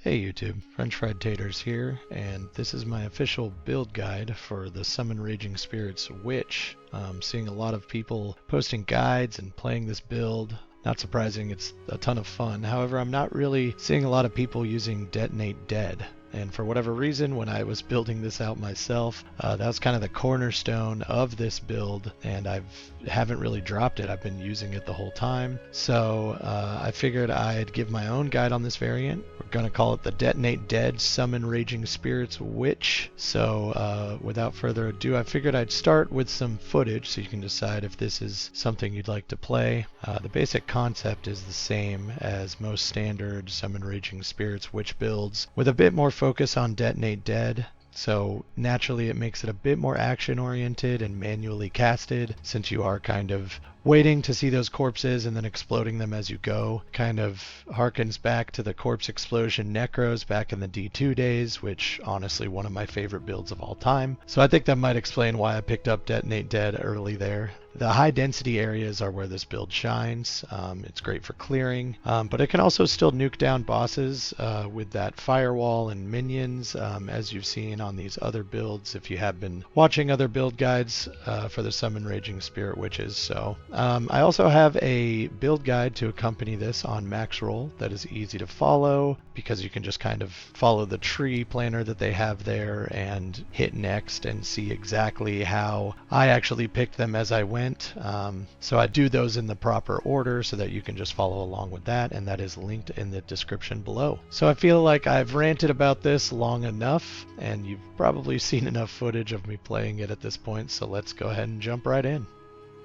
Hey YouTube, French Fried Taters here, and this is my official build guide for the Summon Raging Spirits Witch. I'm seeing a lot of people posting guides and playing this build. Not surprising, it's a ton of fun. However, I'm not really seeing a lot of people using Detonate Dead. And for whatever reason, when I was building this out myself, that was kind of the cornerstone of this build, and I haven't really dropped it. I've been using it the whole time. So I figured I'd give my own guide on this variant. We're going to call it the Detonate Dead Summon Raging Spirits Witch. So without further ado, I figured I'd start with some footage so you can decide if this is something you'd like to play. The basic concept is the same as most standard Summon Raging Spirits Witch builds, with a bit more focus on Detonate Dead. So naturally it makes it a bit more action oriented and manually casted, since you are kind of waiting to see those corpses and then exploding them as you go. Kind of harkens back to the corpse explosion necros back in the D2 days, which honestly one of my favorite builds of all time. So I think that might explain why I picked up Detonate Dead early there. The high density areas are where this build shines. It's great for clearing, but it can also still nuke down bosses with that firewall and minions, as you've seen on these other builds if you have been watching other build guides for the Summon Raging Spirit Witches. So I also have a build guide to accompany this on Max Roll that is easy to follow, because you can just kind of follow the tree planner that they have there and hit next and see exactly how I actually picked them as I went. So I do those in the proper order so that you can just follow along with that, and that is linked in the description below. So I feel like I've ranted about this long enough, and you've probably seen enough footage of me playing it at this point, so let's go ahead and jump right in.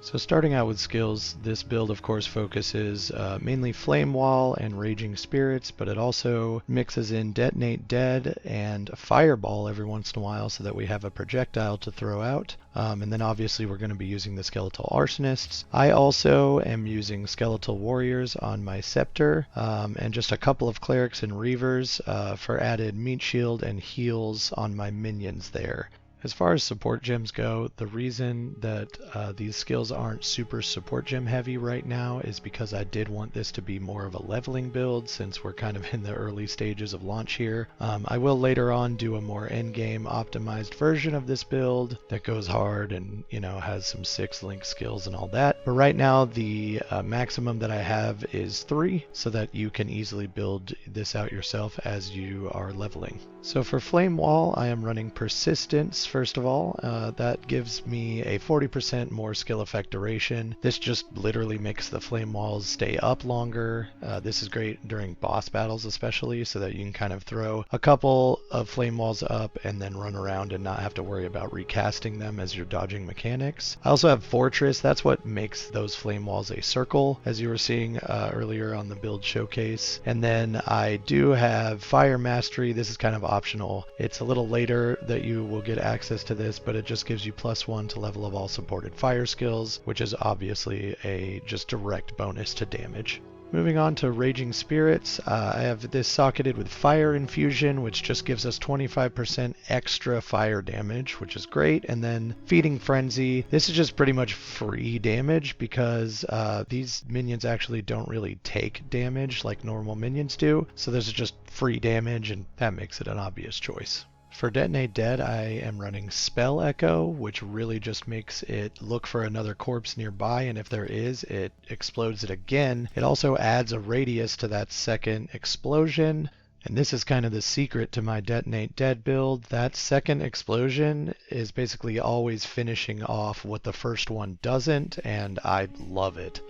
So starting out with skills, this build of course focuses mainly Flame Wall and Raging Spirits, but it also mixes in Detonate Dead and Fireball every once in a while so that we have a projectile to throw out. And then obviously we're going to be using the Skeletal Arsonists. I also am using Skeletal Warriors on my Scepter, and just a couple of Clerics and Reavers for added meat shield and heals on my minions there. As far as support gems go, the reason that these skills aren't super support gem heavy right now is because I did want this to be more of a leveling build, since we're kind of in the early stages of launch here. I will later on do a more endgame optimized version of this build that goes hard and, you know, has some 6 link skills and all that. But right now the maximum that I have is 3, so that you can easily build this out yourself as you are leveling. So for Flame Wall, I am running Persistence. First of all, that gives me a 40% more skill effect duration. This just literally makes the flame walls stay up longer. This is great during boss battles especially, so that you can kind of throw a couple of flame walls up and then run around and not have to worry about recasting them as you're dodging mechanics. I also have Fortress. That's what makes those flame walls a circle, as you were seeing earlier on the build showcase. And then I do have Fire Mastery. This is kind of optional. It's a little later that you will get access to this, but it just gives you +1 to level of all supported fire skills, which is obviously a just direct bonus to damage. Moving on to Raging Spirits, I have this socketed with Fire Infusion, which just gives us 25% extra fire damage, which is great. And then Feeding Frenzy, this is just pretty much free damage, because these minions actually don't really take damage like normal minions do, so this is just free damage, and that makes it an obvious choice. For Detonate Dead, I am running Spell Echo, which really just makes it look for another corpse nearby, and if there is, it explodes it again. It also adds a radius to that second explosion, and this is kind of the secret to my Detonate Dead build. That second explosion is basically always finishing off what the first one doesn't, and I love it.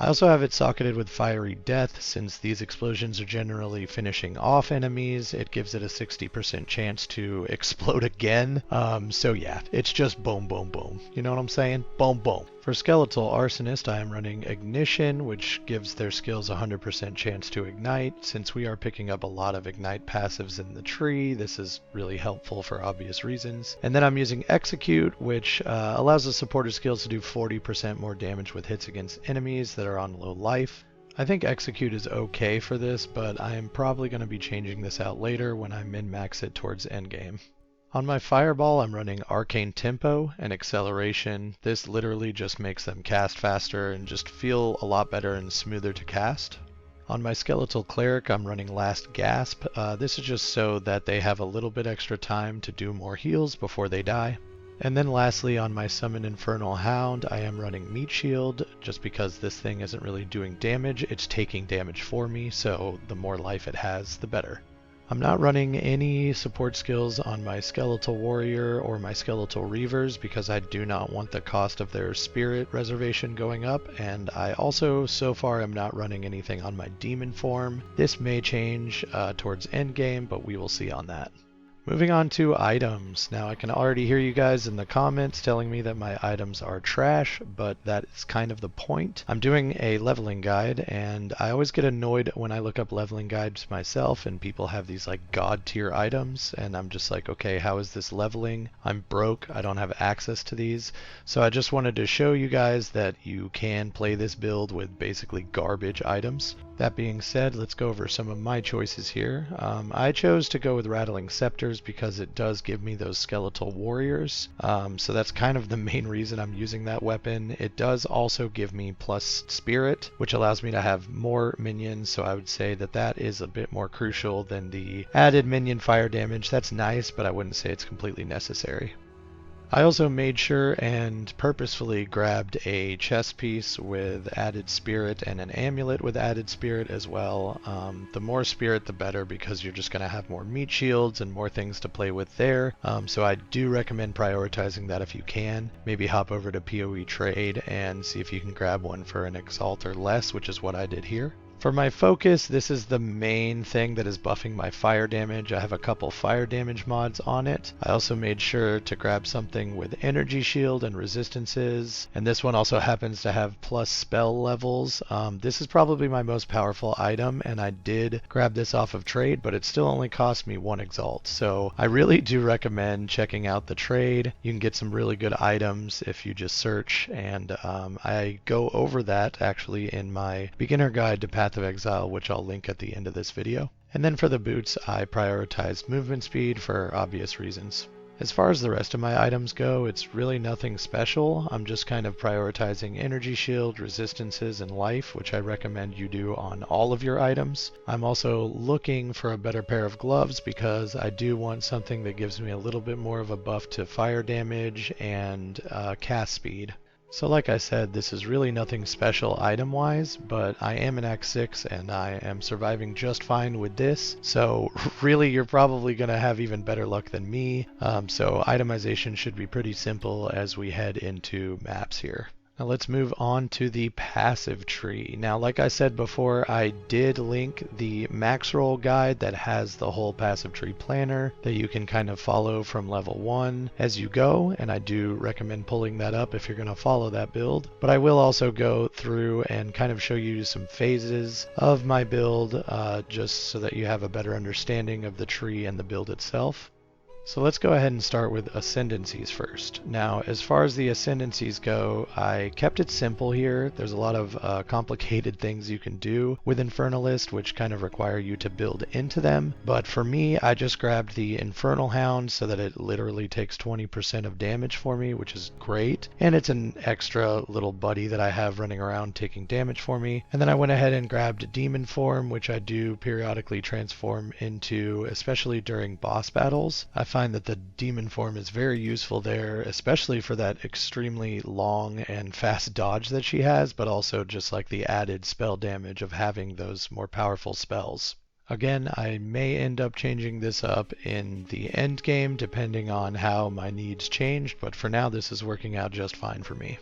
I also have it socketed with Fiery Death. Since these explosions are generally finishing off enemies, it gives it a 60% chance to explode again. So yeah, it's just boom, boom, boom. You know what I'm saying? Boom, boom. For Skeletal Arsonist, I am running Ignition, which gives their skills a 100% chance to ignite. Since we are picking up a lot of ignite passives in the tree, this is really helpful for obvious reasons. And then I'm using Execute, which allows the supporter skills to do 40% more damage with hits against enemies that are on low life. I think Execute is okay for this, but I am probably going to be changing this out later when I min-max it towards endgame. On my Fireball, I'm running Arcane Tempo and Acceleration. This literally just makes them cast faster and just feel a lot better and smoother to cast. On my Skeletal Cleric, I'm running Last Gasp. This is just so that they have a little bit extra time to do more heals before they die. And then lastly, on my Summon Infernal Hound, I am running Meat Shield, just because this thing isn't really doing damage, it's taking damage for me, so the more life it has, the better. I'm not running any support skills on my Skeletal Warrior or my Skeletal Reavers because I do not want the cost of their spirit reservation going up, and I also so far am not running anything on my Demon form. This may change towards endgame, but we will see on that. Moving on to items. Now I can already hear you guys in the comments telling me that my items are trash, but that is kind of the point. I'm doing a leveling guide, and I always get annoyed when I look up leveling guides myself and people have these like god tier items, and I'm just like, okay, how is this leveling? I'm broke, I don't have access to these. So I just wanted to show you guys that you can play this build with basically garbage items. That being said, let's go over some of my choices here. I chose to go with Rattling Scepters because it does give me those Skeletal Warriors. So that's kind of the main reason I'm using that weapon. It does also give me plus Spirit, which allows me to have more minions, so I would say that that is a bit more crucial than the added minion fire damage. That's nice, but I wouldn't say it's completely necessary. I also made sure and purposefully grabbed a chest piece with added spirit and an amulet with added spirit as well. The more spirit the better, because you're just going to have more meat shields and more things to play with there. So I do recommend prioritizing that if you can. Maybe hop over to PoE Trade and see if you can grab one for an Exalt or less, which is what I did here. For my focus, this is the main thing that is buffing my fire damage. I have a couple fire damage mods on it. I also made sure to grab something with energy shield and resistances, and this one also happens to have plus spell levels. This is probably my most powerful item, and I did grab this off of trade, but it still only cost me 1 exalt. So I really do recommend checking out the trade. You can get some really good items if you just search, and I go over that actually in my beginner guide to Path of Exile, which I'll link at the end of this video. And then for the boots, I prioritized movement speed for obvious reasons. As far as the rest of my items go, it's really nothing special. I'm just kind of prioritizing energy shield, resistances, and life, which I recommend you do on all of your items. I'm also looking for a better pair of gloves because I do want something that gives me a little bit more of a buff to fire damage and cast speed. So like I said, this is really nothing special item-wise, but I am an Act 6 and I am surviving just fine with this. So really, you're probably going to have even better luck than me. So itemization should be pretty simple as we head into maps here. Now let's move on to the passive tree. Now, like I said before, I did link the max roll guide that has the whole passive tree planner that you can kind of follow from level 1 as you go, and I do recommend pulling that up if you're going to follow that build. But I will also go through and kind of show you some phases of my build just so that you have a better understanding of the tree and the build itself. So let's go ahead and start with Ascendancies first. Now, as far as the Ascendancies go, I kept it simple here. There's a lot of complicated things you can do with Infernalist, which kind of require you to build into them. But for me, I just grabbed the Infernal Hound so that it literally takes 20% of damage for me, which is great. And it's an extra little buddy that I have running around taking damage for me. And then I went ahead and grabbed Demon form, which I do periodically transform into, especially during boss battles. I find that the demon form is very useful there, especially for that extremely long and fast dodge that she has, but also just like the added spell damage of having those more powerful spells. Again, I may end up changing this up in the end game depending on how my needs change, but for now this is working out just fine for me.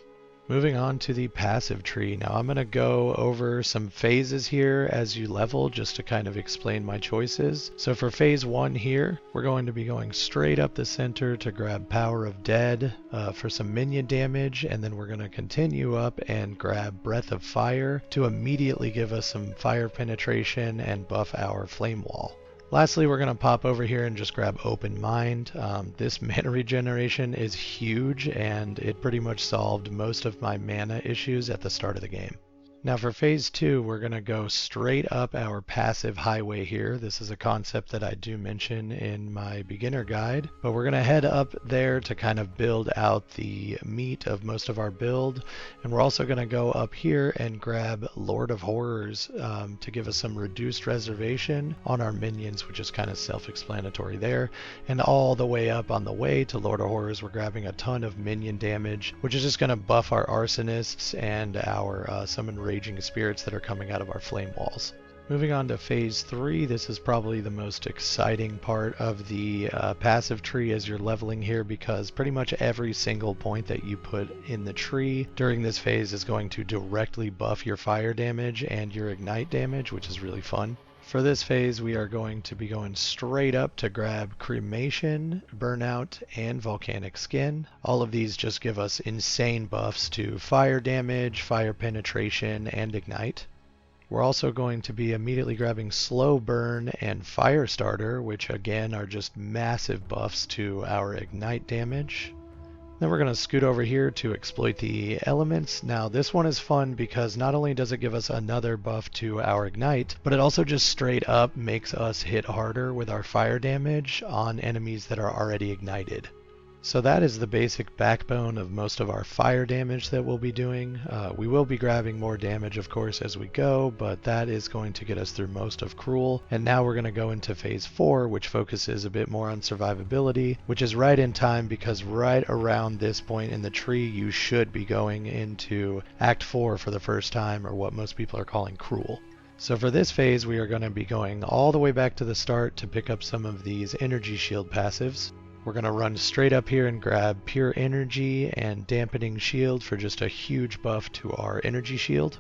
Moving on to the passive tree. Now I'm going to go over some phases here as you level just to kind of explain my choices. So for phase 1 here, we're going to be going straight up the center to grab Power of Dead for some minion damage, and then we're going to continue up and grab Breath of Fire to immediately give us some fire penetration and buff our flame wall. Lastly, we're going to pop over here and just grab Open Mind. This mana regeneration is huge, and it pretty much solved most of my mana issues at the start of the game. Now for phase 2, we're going to go straight up our passive highway here. This is a concept that I do mention in my beginner guide, but we're going to head up there to kind of build out the meat of most of our build. And we're also going to go up here and grab Lord of Horrors to give us some reduced reservation on our minions, which is kind of self-explanatory there. And all the way up on the way to Lord of Horrors, we're grabbing a ton of minion damage, which is just going to buff our arsonists and our summon raging spirits that are coming out of our flame walls. Moving on to phase 3, this is probably the most exciting part of the passive tree as you're leveling here, because pretty much every single point that you put in the tree during this phase is going to directly buff your fire damage and your ignite damage, which is really fun. For this phase, we are going to be going straight up to grab Cremation, Burnout, and Volcanic Skin. All of these just give us insane buffs to fire damage, fire penetration, and ignite. We're also going to be immediately grabbing Slow Burn and Fire Starter, which again are just massive buffs to our ignite damage. Then we're going to scoot over here to exploit the elements. Now this one is fun because not only does it give us another buff to our ignite, but it also just straight up makes us hit harder with our fire damage on enemies that are already ignited. So that is the basic backbone of most of our fire damage that we'll be doing. We will be grabbing more damage, of course, as we go, but that is going to get us through most of Cruel. And now we're going to go into phase 4, which focuses a bit more on survivability, which is right in time because right around this point in the tree, you should be going into Act 4 for the first time, or what most people are calling Cruel. So for this phase, we are going to be going all the way back to the start to pick up some of these energy shield passives. We're going to run straight up here and grab Pure Energy and Dampening Shield for just a huge buff to our energy shield.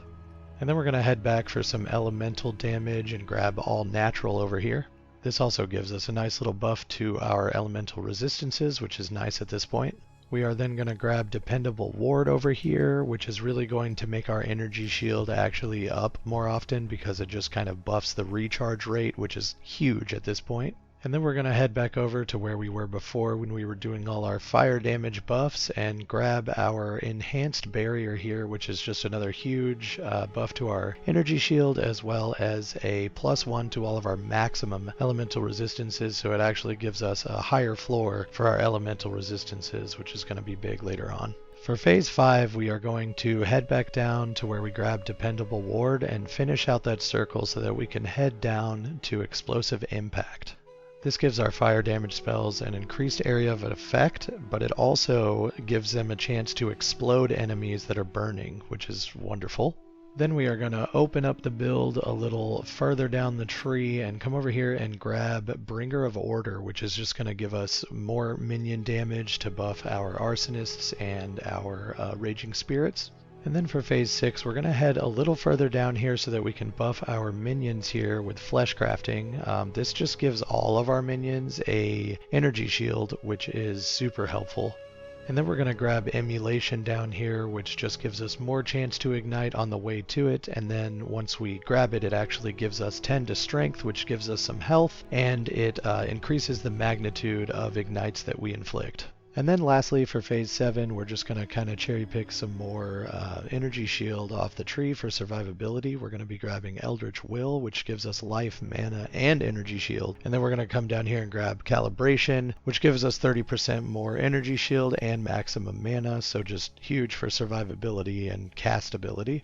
And then we're going to head back for some elemental damage and grab All Natural over here. This also gives us a nice little buff to our elemental resistances, which is nice at this point. We are then going to grab Dependable Ward over here, which is really going to make our energy shield actually up more often because it just kind of buffs the recharge rate, which is huge at this point. And then we're going to head back over to where we were before when we were doing all our fire damage buffs and grab our Enhanced Barrier here, which is just another huge buff to our energy shield, as well as a +1 to all of our maximum elemental resistances, so it actually gives us a higher floor for our elemental resistances, which is going to be big later on. For phase 5, we are going to head back down to where we grab Dependable Ward and finish out that circle so that we can head down to Explosive Impact. This gives our fire damage spells an increased area of effect, but it also gives them a chance to explode enemies that are burning, which is wonderful. Then we are going to open up the build a little further down the tree and come over here and grab Bringer of Order, which is just going to give us more minion damage to buff our arsonists and our raging spirits. And then for phase 6, we're going to head a little further down here so that we can buff our minions here with flesh crafting. This just gives all of our minions a energy shield, which is super helpful. And then we're going to grab Emulation down here, which just gives us more chance to ignite on the way to it. And then once we grab it, it actually gives us 10 to strength, which gives us some health, and it increases the magnitude of ignites that we inflict. And then lastly, for phase 7, we're just going to kind of cherry pick some more energy shield off the tree for survivability. We're going to be grabbing Eldritch Will, which gives us life, mana, and energy shield. And then we're going to come down here and grab Calibration, which gives us 30% more energy shield and maximum mana, so just huge for survivability and castability.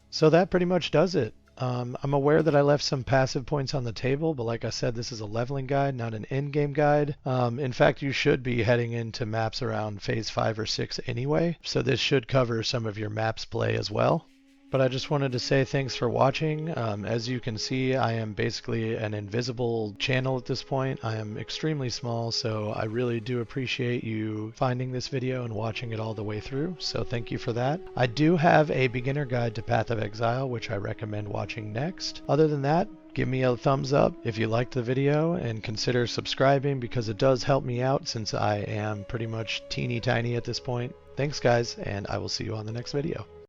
So that pretty much does it. I'm aware that I left some passive points on the table, but like I said, this is a leveling guide, not an in-game guide. In fact, you should be heading into maps around phase 5 or 6 anyway, so this should cover some of your maps play as well. But I just wanted to say thanks for watching. As you can see, I am basically an invisible channel at this point. I am extremely small, so I really do appreciate you finding this video and watching it all the way through, so thank you for that. I do have a beginner guide to Path of Exile, which I recommend watching next. Other than that, give me a thumbs up if you liked the video and consider subscribing because it does help me out since I am pretty much teeny tiny at this point. Thanks guys, and I will see you on the next video.